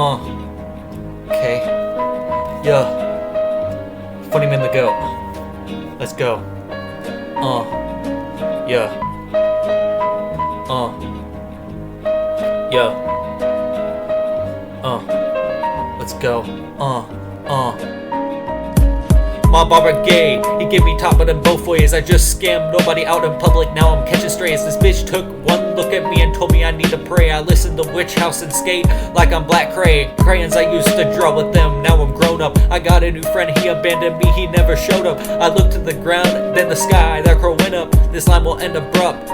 Okay. Yeah. Funny man the goat. Let's go. Yeah. Yeah. Let's go. My barber gay, he gave me top of them both ways. I just scammed nobody out in public, now I'm catching strays. This bitch took one look at me and told me I need to pray. I listened to Witch House and skate like I'm Black Crayons I used to draw with them, now I'm grown up. I got a new friend, he abandoned me, he never showed up. I looked to the ground, then the sky, that crow went up. This line will end abrupt,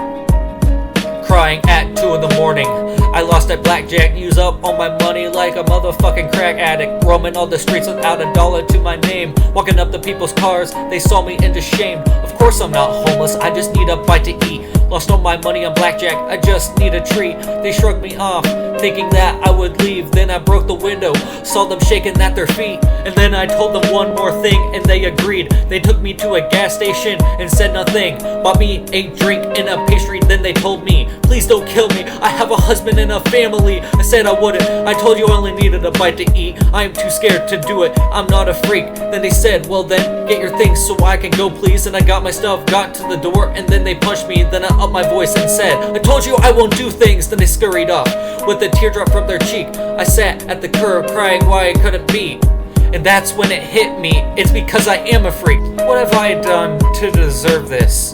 crying at 2 in the morning. I lost at Blackjack, use up all my money like a motherfucking crack addict. Roaming all the streets without $1 to my name. Walking up to people's cars, they saw me into shame. Of course I'm not homeless, I just need a bite to eat. Lost all my money on Blackjack, I just need a treat. They shrugged me off, thinking that I would leave. Then I broke the window, saw them shaking at their feet. And then I told them one more thing and they agreed. They took me to a gas station and said nothing. Bought me a drink and a pastry, then they told me, please don't kill me, I have a husband and a family. I said I wouldn't, I told you I only needed a bite to eat. I am too scared to do it, I'm not a freak. Then they said, well then, get your things so I can go please. And I got my stuff, got to the door, and then they punched me. Then I upped my voice and said, I told you I won't do things. Then they scurried off with a teardrop from their cheek. I sat at the curb crying why I couldn't be. And that's when it hit me, it's because I am a freak. What have I done to deserve this?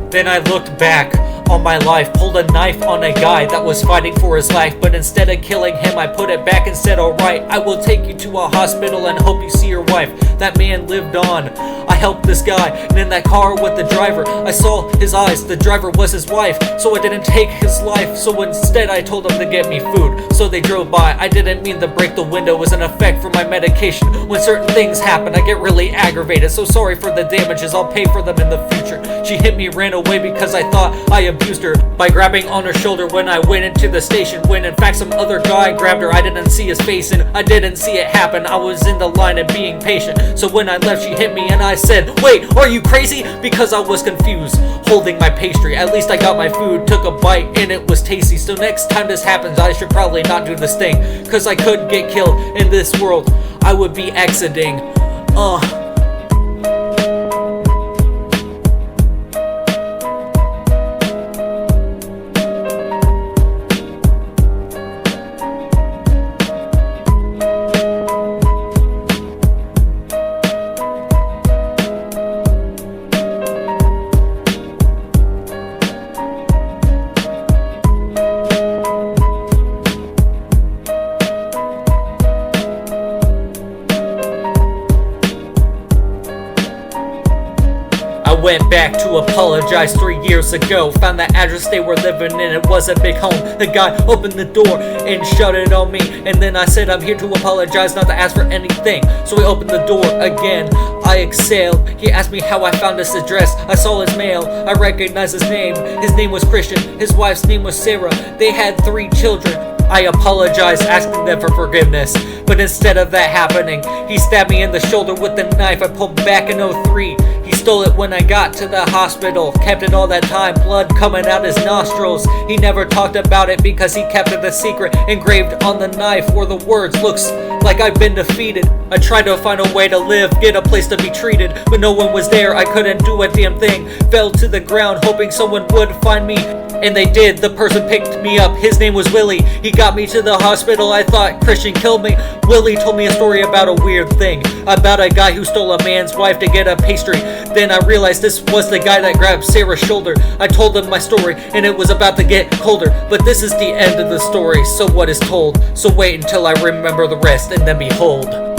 Then I looked back on my life, pulled a knife on a guy that was fighting for his life. But instead of killing him, I put it back and said, alright, I will take you to a hospital and hope you see your wife. That man lived on. I helped this guy, and in that car with the driver, I saw his eyes, the driver was his wife. So I didn't take his life, so instead I told him to get me food. So they drove by, I didn't mean to break the window, it was an effect from my medication. When certain things happen, I get really aggravated. So sorry for the damages, I'll pay for them in the future. She hit me, ran away because I thought I abused her by grabbing on her shoulder when I went into the station. When in fact some other guy grabbed her, I didn't see his face and I didn't see it happen. I was in the line and being patient. So when I left, she hit me and I said, wait, are you crazy? Because I was confused, holding my pastry. At least I got my food, took a bite and it was tasty. So next time this happens, I should probably not do this thing, cause I could get killed in this world, I would be exiting. I went back to apologize 3 years ago. Found the address they were living in, it was a big home. The guy opened the door and shut it on me. And then I said I'm here to apologize, not to ask for anything. So he opened the door again, I exhaled. He asked me how I found this address. I saw his mail, I recognized his name. His name was Christian, his wife's name was Sarah. They had 3 children. I apologized, asking them for forgiveness. But instead of that happening, he stabbed me in the shoulder with a knife. I pulled back in 03. He stole it when I got to the hospital. Kept it all that time, blood coming out his nostrils. He never talked about it because he kept it a secret. Engraved on the knife were the words, looks like I've been defeated. I tried to find a way to live, get a place to be treated, but no one was there, I couldn't do a damn thing. Fell to the ground hoping someone would find me, and they did. The person picked me up, his name was Willie. He got me to the hospital, I thought Christian killed me. Willie told me a story about a weird thing, about a guy who stole a man's wife to get a pastry. Then I realized this was the guy that grabbed Sarah's shoulder. I told him my story, and it was about to get colder. But this is the end of the story, so what is told? So wait until I remember the rest, and then behold.